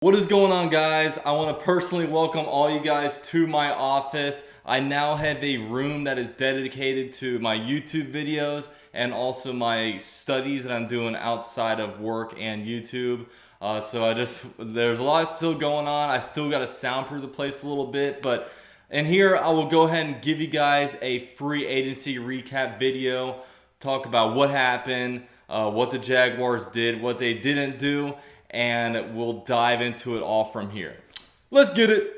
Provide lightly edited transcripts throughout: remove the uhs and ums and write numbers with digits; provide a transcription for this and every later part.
What is going on, guys? I want to personally welcome all you guys to my office. I now have a room that is dedicated to my YouTube videos and also my studies that I'm doing outside of work and YouTube. There's a lot still going on. I still got to soundproof the place a little bit, but in here I will go ahead and give you guys a free agency recap video, talk about what happened, what the Jaguars did, what they didn't do, and we'll dive into it all from here. Let's get it.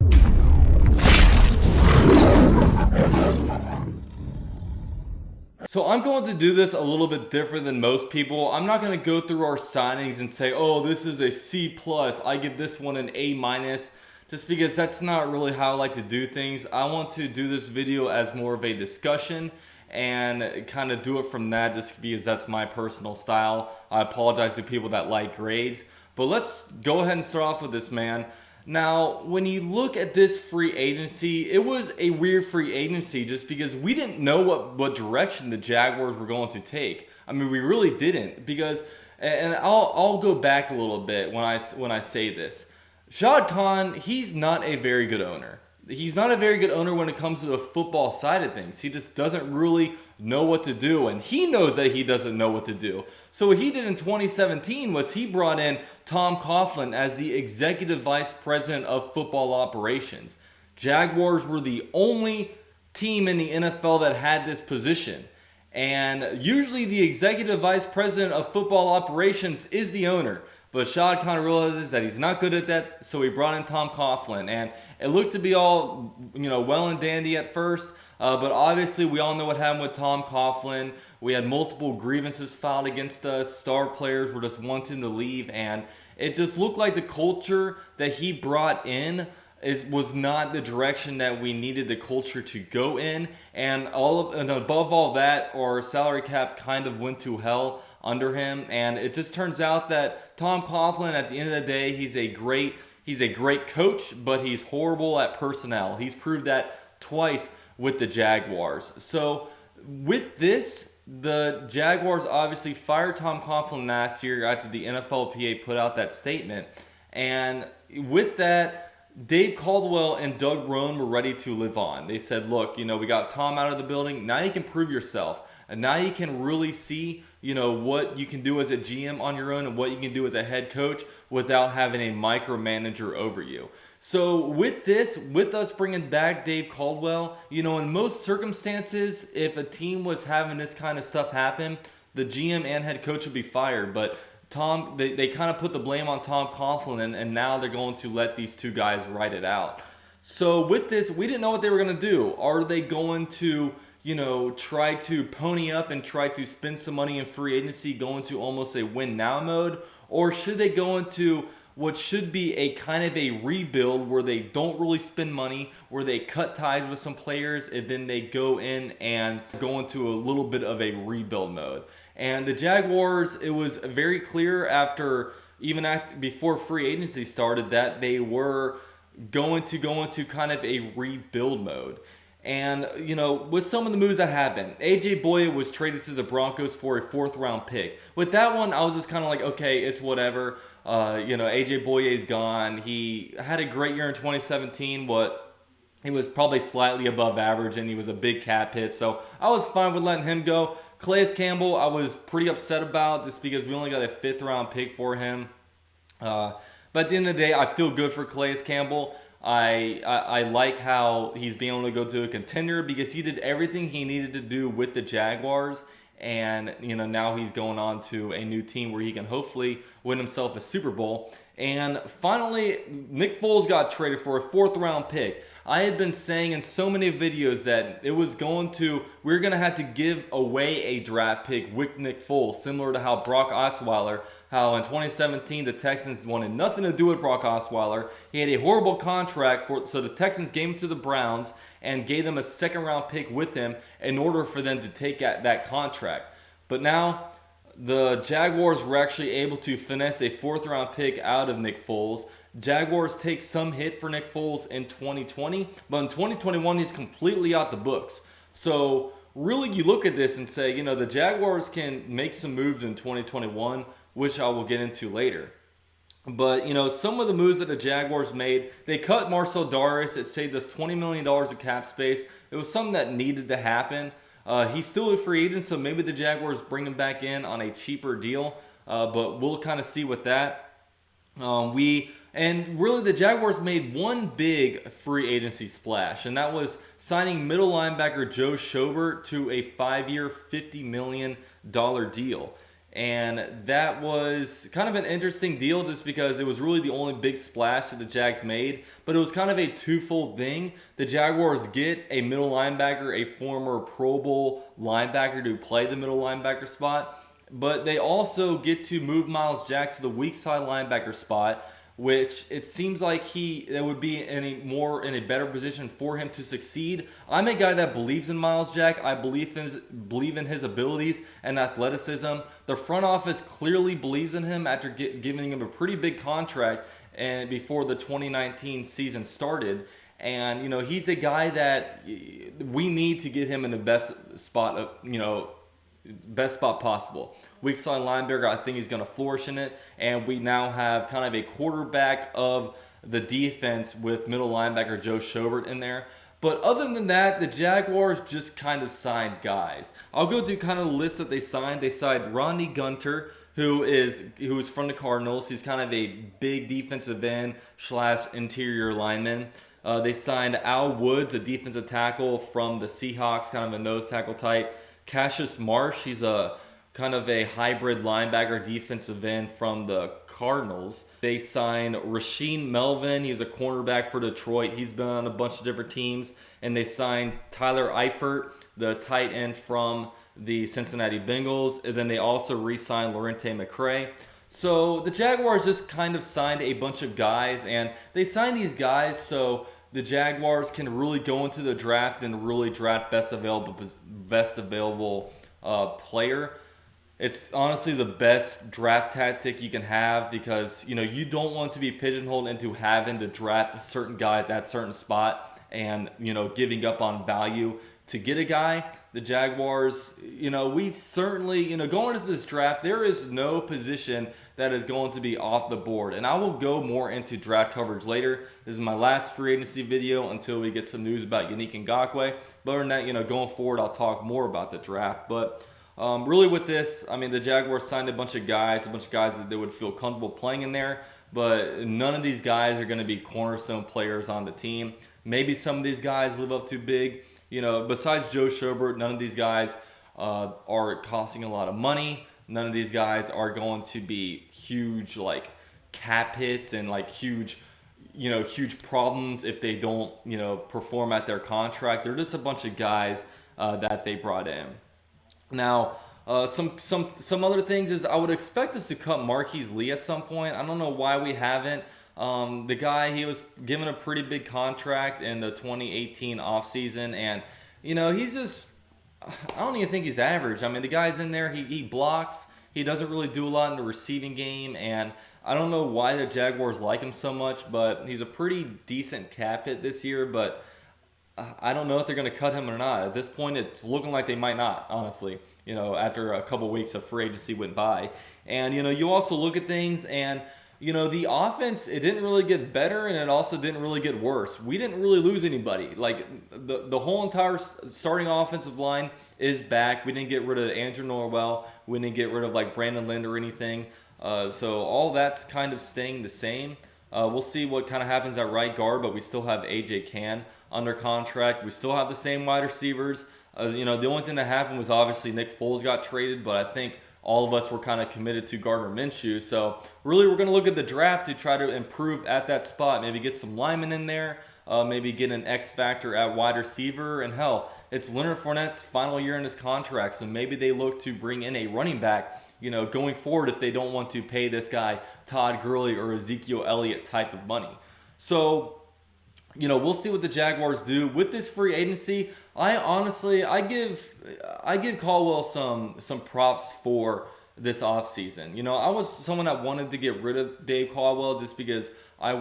So I'm going to do this a little bit different than most people. I'm not going to go through our signings and say, oh, this is a C+, I give this one an A-, just because that's not really how I like to do things. I want to do this video as more of a discussion and kind of do it from that, just because that's my personal style. I apologize to people that like grades. But let's go ahead and start off with this, man. Now, when you look at this free agency, it was a weird free agency just because we didn't know what direction the Jaguars were going to take. I mean, we really didn't, because, and I'll go back a little bit when I say this. Shad Khan, he's not a very good owner. He's not a very good owner when it comes to the football side of things. He just doesn't really know what to do, and he knows that he doesn't know what to do. So what he did in 2017 was he brought in Tom Coughlin as the executive vice president of football operations. Jaguars were the only team in the NFL that had this position. And usually the executive vice president of football operations is the owner. But Shad Khan realizes that he's not good at that, so he brought in Tom Coughlin. And it looked to be all, well and dandy at first. But obviously, we all know what happened with Tom Coughlin. We had multiple grievances filed against us. Star players were just wanting to leave. And it just looked like the culture that he brought in was not the direction that we needed the culture to go in. And above all that, our salary cap kind of went to hell under him. And it just turns out that Tom Coughlin, at the end of the day, he's a great coach, but he's horrible at personnel. He's proved that twice with the Jaguars. So with this, the Jaguars obviously fired Tom Coughlin last year after the NFLPA put out that statement. And with that, Dave Caldwell and Doug Rohn were ready to live on. They said, look, we got Tom out of the building. Now you can prove yourself. And now you can really see, what you can do as a GM on your own and what you can do as a head coach without having a micromanager over you. So with us bringing back Dave Caldwell, in most circumstances, if a team was having this kind of stuff happen, the GM and head coach would be fired. But they kind of put the blame on Tom Coughlin, and now they're going to let these two guys write it out. So with this, we didn't know what they were going to do. Are they going to try to pony up and try to spend some money in free agency, go into almost a win now mode? Or should they go into what should be a kind of a rebuild where they don't really spend money, where they cut ties with some players, and then they go in and go into a little bit of a rebuild mode? And the Jaguars, it was very clear before free agency started that they were going to go into kind of a rebuild mode. And, with some of the moves that happened, A.J. Boye was traded to the Broncos for a 4th-round pick. With that one, I was just kind of like, okay, it's whatever. A.J. Boye's gone. He had a great year in 2017, but he was probably slightly above average, and he was a big cap hit. So I was fine with letting him go. Calais Campbell, I was pretty upset about just because we only got a 5th-round pick for him. But at the end of the day, I feel good for Calais Campbell. I like how he's being able to go to a contender because he did everything he needed to do with the Jaguars. And, now he's going on to a new team where he can hopefully win himself a Super Bowl. And finally, Nick Foles got traded for a 4th-round pick. I had been saying in so many videos that we're going to have to give away a draft pick with Nick Foles, similar to how Brock Osweiler, how in 2017 the Texans wanted nothing to do with Brock Osweiler. He had a horrible contract, so the Texans gave him to the Browns and gave them a 2nd-round pick with him in order for them to take that contract. But now the Jaguars were actually able to finesse a 4th-round pick out of Nick Foles. Jaguars take some hit for Nick Foles in 2020, but in 2021, he's completely out the books. So really, you look at this and say, the Jaguars can make some moves in 2021, which I will get into later. But, some of the moves that the Jaguars made, they cut Marcel Darius. It saved us $20 million of cap space. It was something that needed to happen. He's still a free agent, so maybe the Jaguars bring him back in on a cheaper deal. But we'll kind of see with that. And really the Jaguars made one big free agency splash, and that was signing middle linebacker Joe Schobert to a 5-year, $50 million deal. And that was kind of an interesting deal just because it was really the only big splash that the Jags made. But it was kind of a twofold thing. The Jaguars get a middle linebacker, a former Pro Bowl linebacker to play the middle linebacker spot. But they also get to move Miles Jack to the weak side linebacker spot, which it seems like that would be in a better position for him to succeed. I'm a guy that believes in Miles Jack. I believe in his abilities and athleticism. The front office clearly believes in him after giving him a pretty big contract and before the 2019 season started. And he's a guy that we need to get him in the best spot possible. Weak side linebacker, I think he's going to flourish in it. And we now have kind of a quarterback of the defense with middle linebacker Joe Schobert in there. But other than that, the Jaguars just kind of signed guys. I'll go through kind of the list that they signed. They signed Rodney Gunter, who is from the Cardinals. He's kind of a big defensive end / interior lineman. They signed Al Woods, a defensive tackle from the Seahawks, kind of a nose tackle type. Cassius Marsh, he's a kind of a hybrid linebacker defensive end from the Cardinals. They signed Rasheed Melvin. He's a cornerback for Detroit. He's been on a bunch of different teams. And they signed Tyler Eifert, the tight end from the Cincinnati Bengals. And then they also re-signed Lorente McCray. So the Jaguars just kind of signed a bunch of guys. And they signed these guys so the Jaguars can really go into the draft and really draft best available player. It's honestly the best draft tactic you can have because you don't want to be pigeonholed into having to draft certain guys at certain spot and giving up on value to get a guy. The Jaguars, we certainly, going into this draft, there is no position that is going to be off the board. And I will go more into draft coverage later. This is my last free agency video until we get some news about Yannick Ngakoue. But other than that, going forward, I'll talk more about the draft. But really with this, the Jaguars signed a bunch of guys that they would feel comfortable playing in there. But none of these guys are going to be cornerstone players on the team. Maybe some of these guys live up too big. Besides Joe Schobert, none of these guys are costing a lot of money. None of these guys are going to be huge cap hits and huge problems if they don't perform at their contract. They're just a bunch of guys that they brought in. Now, some other things is I would expect us to cut Marquise Lee at some point. I don't know why we haven't. The guy, he was given a pretty big contract in the 2018 offseason, and he's just, I don't even think he's average. The guy's in there, he blocks, he doesn't really do a lot in the receiving game, and I don't know why the Jaguars like him so much, but he's a pretty decent cap hit this year, but I don't know if they're going to cut him or not. At this point, it's looking like they might not, honestly, after a couple weeks of free agency went by. And, you also look at things and, the offense, it didn't really get better and it also didn't really get worse. We didn't really lose anybody. The whole entire starting offensive line is back. We didn't get rid of Andrew Norwell. We didn't get rid of Brandon Lind or anything. So all that's kind of staying the same. We'll see what kind of happens at right guard, but we still have A.J. Cann under contract. We still have the same wide receivers. The only thing that happened was obviously Nick Foles got traded, but I think all of us were kind of committed to Gardner Minshew. So really we're going to look at the draft to try to improve at that spot. Maybe get some linemen in there. Maybe get an X factor at wide receiver. And hell, it's Leonard Fournette's final year in his contract. So maybe they look to bring in a running back, going forward if they don't want to pay this guy Todd Gurley or Ezekiel Elliott type of money. So, we'll see what the Jaguars do with this free agency. I give Caldwell some props for this offseason. You know, I was someone that wanted to get rid of Dave Caldwell just because I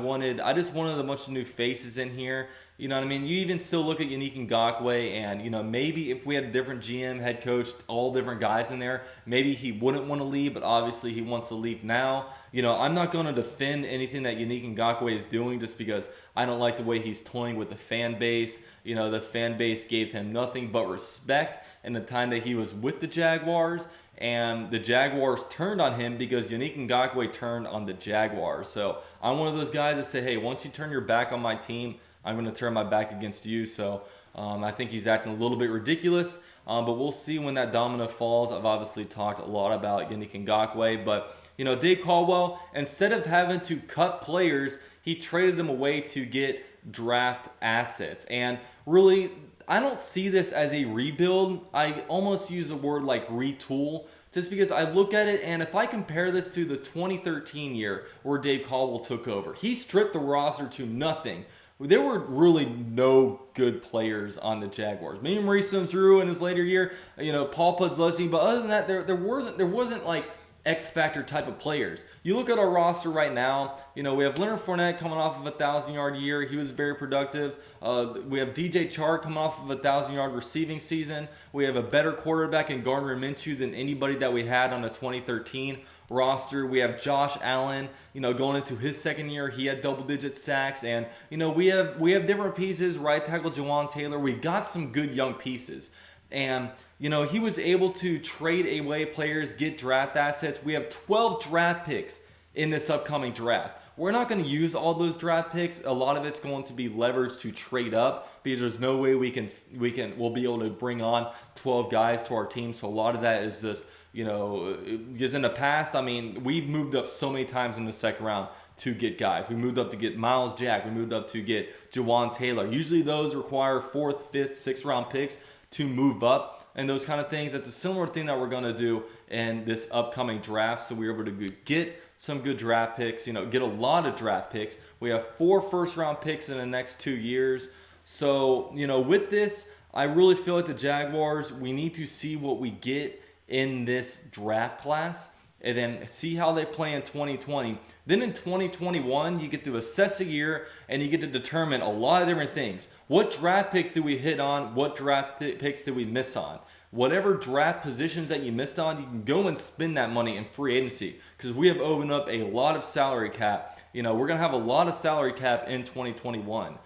just wanted a bunch of new faces in here. You know what I mean? You even still look at Yannick Ngakoue, and, you know, maybe if we had a different GM, head coach, all different guys in there, maybe he wouldn't want to leave, but obviously he wants to leave now. You know, I'm not going to defend anything that Yannick Ngakoue is doing just because I don't like the way he's toying with the fan base. You know, the fan base gave him nothing but respect in the time that he was with the Jaguars, and the Jaguars turned on him because Yannick Ngakoue turned on the Jaguars. So I'm one of those guys that say, hey, once you turn your back on my team, I'm going to turn my back against you. So I think he's acting a little bit ridiculous, but we'll see when that domino falls. I've obviously talked a lot about Yannick Ngakoue, but, you know, Dave Caldwell, instead of having to cut players, he traded them away to get draft assets. And really, I don't see this as a rebuild. I almost use the word like retool, just because I look at it, and if I compare this to the 2013 year where Dave Caldwell took over, he stripped the roster to nothing. There were really no good players on the Jaguars. Maybe Maurice Jones-Drew in his later year, you know, Paul Pudzleski, but other than that, there wasn't like X factor type of players. You look at our roster right now, you know, we have Leonard Fournette coming off of a 1,000-yard year. He was very productive. We have DJ Chark coming off of a 1,000-yard receiving season. We have a better quarterback in Gardner Minshew than anybody that we had on the 2013 roster. We have Josh Allen, you know, going into his second year, he had double-digit sacks, and, you know, we have different pieces. Right tackle Jawan Taylor. We got some good young pieces. And, you know, he was able to trade away players, get draft assets. We have 12 draft picks in this upcoming draft. We're not going to use all those draft picks. A lot of it's going to be leveraged to trade up because there's no way we'll be able to bring on 12 guys to our team. So a lot of that is just, you know, because in the past, I mean, we've moved up so many times in the second round to get guys. We moved up to get Miles Jack. We moved up to get Jawan Taylor. Usually those require 4th, 5th, 6th round picks to move up and those kind of things. That's a similar thing that we're going to do in this upcoming draft. So we're able to get some good draft picks, you know, get a lot of draft picks. We have 4 first-round picks in the next 2 years. So, you know, with this, I really feel like the Jaguars, we need to see what we get in this draft class and then see how they play in 2020. Then in 2021, you get to assess a year and you get to determine a lot of different things. What draft picks did we hit on? What draft picks did we miss on? Whatever draft positions that you missed on, you can go and spend that money in free agency because we have opened up a lot of salary cap. You know, we're going to have a lot of salary cap in 2021.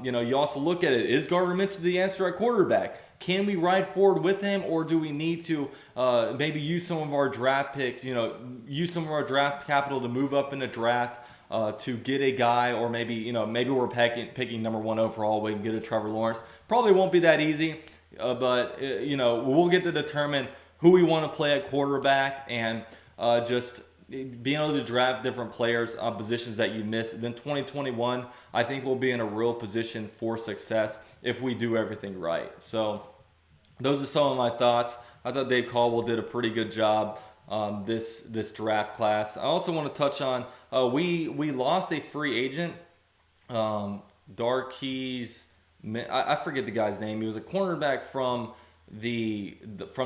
You know, you also look at it. Is Gardner Minshew the answer at quarterback? Can we ride forward with him, or do we need to maybe use some of our draft picks, you know, use some of our draft capital to move up in the draft to get a guy, or maybe, you know, maybe we're picking number 1 overall, we can get a Trevor Lawrence. Probably won't be that easy, but, you know, we'll get to determine who we want to play at quarterback and just being able to draft different players on positions that you miss. Then 2021, I think we'll be in a real position for success if we do everything right. So those are some of my thoughts. I thought Dave Caldwell did a pretty good job this draft class. I also want to touch on we lost a free agent, Darkeys. I forget the guy's name. He was a cornerback from the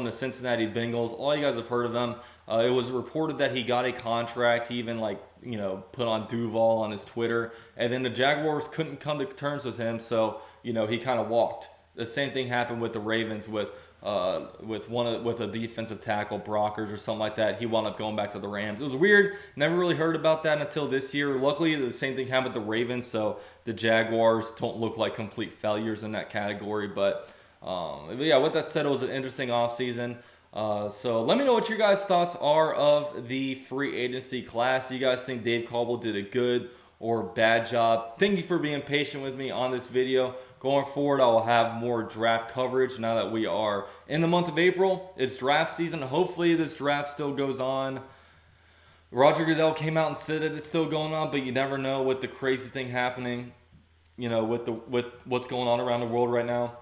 Cincinnati Bengals. All you guys have heard of them. It was reported that he got a contract. He even, like, you know, put on Duval on his Twitter, and then the Jaguars couldn't come to terms with him, so, you know, he kind of walked. The same thing happened with the Ravens with a defensive tackle, Brockers or something like that. He wound up going back to the Rams. It was weird. Never really heard about that until this year. Luckily, the same thing happened with the Ravens, so the Jaguars don't look like complete failures in that category. But yeah, with that said, it was an interesting offseason. So let me know what your guys' thoughts are of the free agency class. Do you guys think Dave Caldwell did a good or bad job? Thank you for being patient with me on this video. Going forward, I will have more draft coverage now that we are in the month of April. It's draft season. Hopefully this draft still goes on. Roger Goodell came out and said that it's still going on, but you never know with the crazy thing happening, you know, with what's going on around the world right now.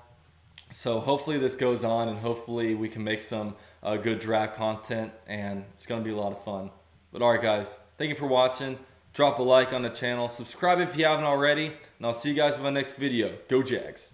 So hopefully this goes on, and hopefully we can make some good draft content, and it's going to be a lot of fun. But all right, guys, thank you for watching. Drop a like on the channel. Subscribe if you haven't already, and I'll see you guys in my next video. Go Jags.